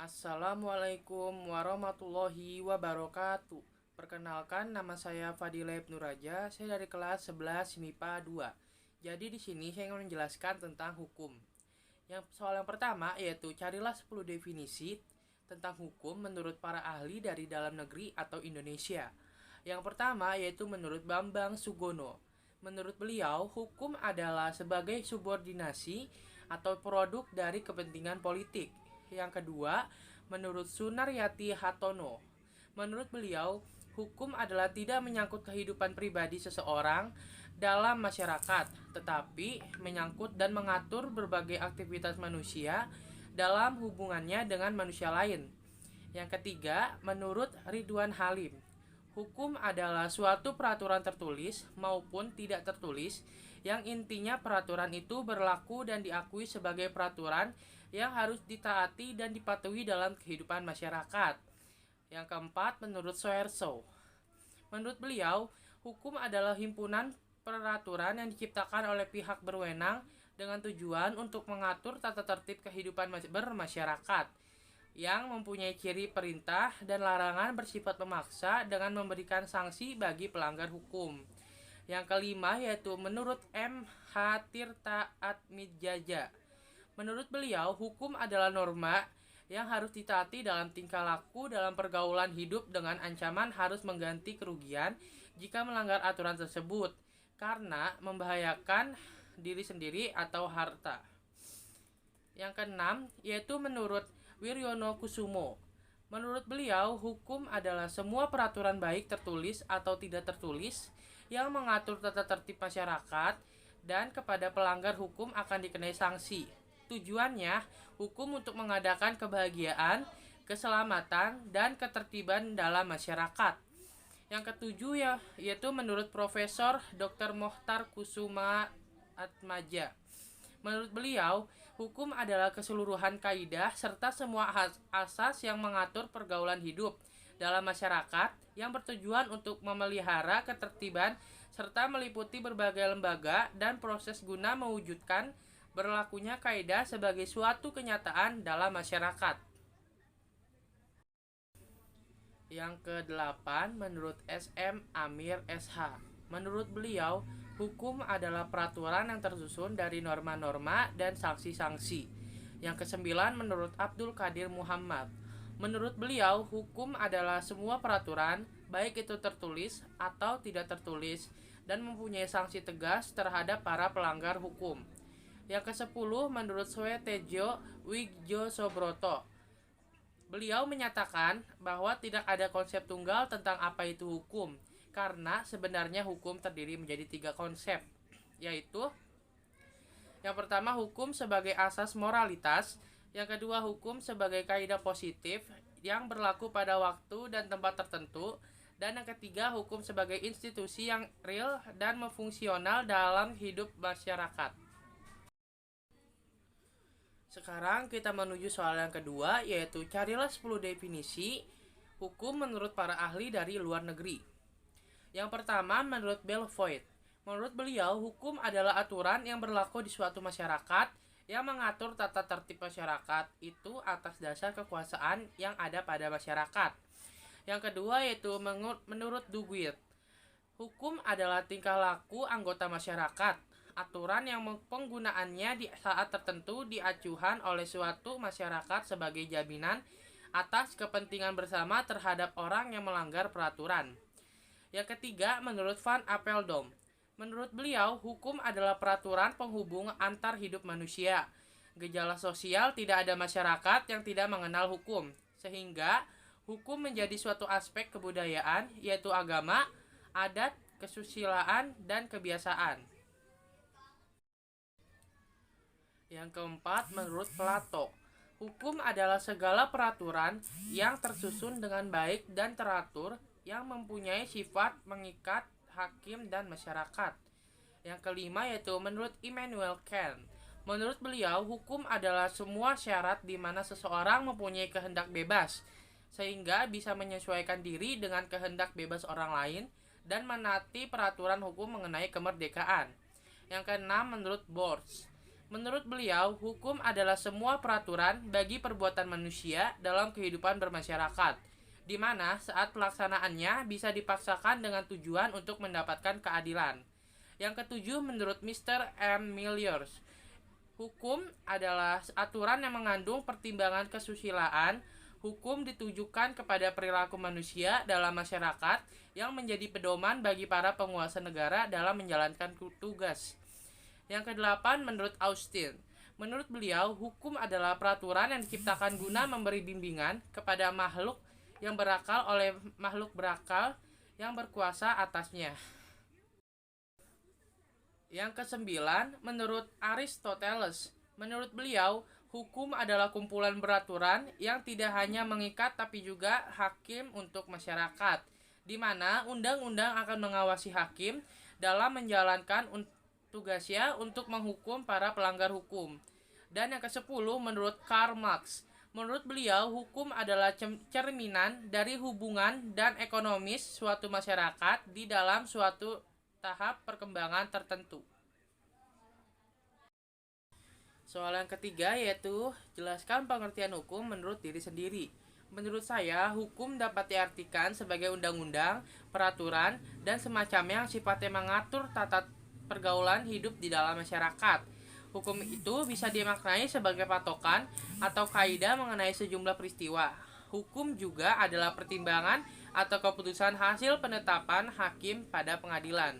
Assalamualaikum warahmatullahi wabarakatuh. Perkenalkan, nama saya Fadila Ibnu Raja. Saya dari kelas 11 MIPA 2. Jadi di sini saya ingin menjelaskan tentang hukum. Soal yang pertama yaitu carilah 10 definisi tentang hukum menurut para ahli dari dalam negeri atau Indonesia. Yang pertama yaitu menurut Bambang Sugono. Menurut beliau, hukum adalah sebagai subordinasi atau produk dari kepentingan politik. Yang kedua, menurut Sunaryati Hatono. Menurut beliau, hukum adalah tidak menyangkut kehidupan pribadi seseorang dalam masyarakat, tetapi menyangkut dan mengatur berbagai aktivitas manusia dalam hubungannya dengan manusia lain. Yang ketiga, menurut Ridwan Halim, hukum adalah suatu peraturan tertulis maupun tidak tertulis yang intinya peraturan itu berlaku dan diakui sebagai peraturan yang harus ditaati dan dipatuhi dalam kehidupan masyarakat. Yang keempat, menurut Soeharto. Menurut beliau, hukum adalah himpunan peraturan yang diciptakan oleh pihak berwenang dengan tujuan untuk mengatur tata tertib kehidupan bermasyarakat yang mempunyai ciri perintah dan larangan bersifat memaksa dengan memberikan sanksi bagi pelanggar hukum. Yang kelima yaitu menurut M. H. Tirta Atmijaja. Menurut beliau, hukum adalah norma yang harus ditaati dalam tingkah laku dalam pergaulan hidup dengan ancaman harus mengganti kerugian jika melanggar aturan tersebut karena membahayakan diri sendiri atau harta. Yang keenam yaitu menurut Wiryono Kusumo. Menurut beliau, hukum adalah semua peraturan baik tertulis atau tidak tertulis yang mengatur tata tertib masyarakat dan kepada pelanggar hukum akan dikenai sanksi. Tujuannya, hukum untuk mengadakan kebahagiaan, keselamatan, dan ketertiban dalam masyarakat. Yang ketujuh yaitu menurut Profesor Dr. Mohtar Kusuma Atmaja. Menurut beliau, hukum adalah keseluruhan kaidah serta semua asas yang mengatur pergaulan hidup dalam masyarakat yang bertujuan untuk memelihara ketertiban serta meliputi berbagai lembaga dan proses guna mewujudkan berlakunya kaidah sebagai suatu kenyataan dalam masyarakat. Yang kedelapan, menurut S.M. Amir S.H. Menurut beliau, hukum adalah peraturan yang tersusun dari norma-norma dan sanksi-sanksi. Yang kesembilan, menurut Abdul Qadir Muhammad. Menurut beliau, hukum adalah semua peraturan, baik itu tertulis atau tidak tertulis, dan mempunyai sanksi tegas terhadap para pelanggar hukum. Yang kesepuluh, menurut Suetejo Widjosobroto. Beliau menyatakan bahwa tidak ada konsep tunggal tentang apa itu hukum, karena sebenarnya hukum terdiri menjadi 3 konsep, yaitu yang pertama hukum sebagai asas moralitas, yang kedua hukum sebagai kaidah positif yang berlaku pada waktu dan tempat tertentu, dan yang ketiga hukum sebagai institusi yang real dan fungsional dalam hidup masyarakat. Sekarang kita menuju soal yang kedua yaitu carilah 10 definisi hukum menurut para ahli dari luar negeri. Yang pertama, menurut Belvoet. Menurut beliau, hukum adalah aturan yang berlaku di suatu masyarakat yang mengatur tata tertib masyarakat itu atas dasar kekuasaan yang ada pada masyarakat. Yang kedua yaitu menurut Duguid. Hukum adalah tingkah laku anggota masyarakat, aturan yang penggunaannya di saat tertentu diacuhan oleh suatu masyarakat sebagai jaminan atas kepentingan bersama terhadap orang yang melanggar peraturan. Yang ketiga, menurut Van Apeldoorn. Menurut beliau, hukum adalah peraturan penghubung antar hidup manusia. Gejala sosial tidak ada masyarakat yang tidak mengenal hukum, sehingga hukum menjadi suatu aspek kebudayaan, yaitu agama, adat, kesusilaan, dan kebiasaan. Yang keempat, menurut Plato. Hukum adalah segala peraturan yang tersusun dengan baik dan teratur yang mempunyai sifat mengikat hakim dan masyarakat. Yang kelima yaitu menurut Immanuel Kant. Menurut beliau, hukum adalah semua syarat di mana seseorang mempunyai kehendak bebas, sehingga bisa menyesuaikan diri dengan kehendak bebas orang lain dan menaati peraturan hukum mengenai kemerdekaan. Yang keenam menurut Borges. Menurut beliau, hukum adalah semua peraturan bagi perbuatan manusia dalam kehidupan bermasyarakat, di mana saat pelaksanaannya bisa dipaksakan dengan tujuan untuk mendapatkan keadilan. Yang ketujuh, menurut Mr. M. Milliers, hukum adalah aturan yang mengandung pertimbangan kesusilaan. Hukum ditujukan kepada perilaku manusia dalam masyarakat yang menjadi pedoman bagi para penguasa negara dalam menjalankan tugas. Yang kedelapan, menurut Austin, menurut beliau, hukum adalah peraturan yang diciptakan guna memberi bimbingan kepada makhluk yang berakal oleh makhluk berakal yang berkuasa atasnya. Yang kesembilan, menurut Aristoteles, menurut beliau, hukum adalah kumpulan peraturan yang tidak hanya mengikat tapi juga hakim untuk masyarakat, di mana undang-undang akan mengawasi hakim dalam menjalankan tugasnya untuk menghukum para pelanggar hukum. Dan yang ke-10, menurut Karl Marx, menurut beliau, hukum adalah cerminan dari hubungan dan ekonomis suatu masyarakat di dalam suatu tahap perkembangan tertentu. Soal yang ketiga yaitu jelaskan pengertian hukum menurut diri sendiri. Menurut saya, hukum dapat diartikan sebagai undang-undang, peraturan, dan semacamnya yang sifatnya mengatur tata pergaulan hidup di dalam masyarakat. Hukum itu bisa dimaknai sebagai patokan atau kaidah mengenai sejumlah peristiwa. Hukum juga adalah pertimbangan atau keputusan hasil penetapan hakim pada pengadilan.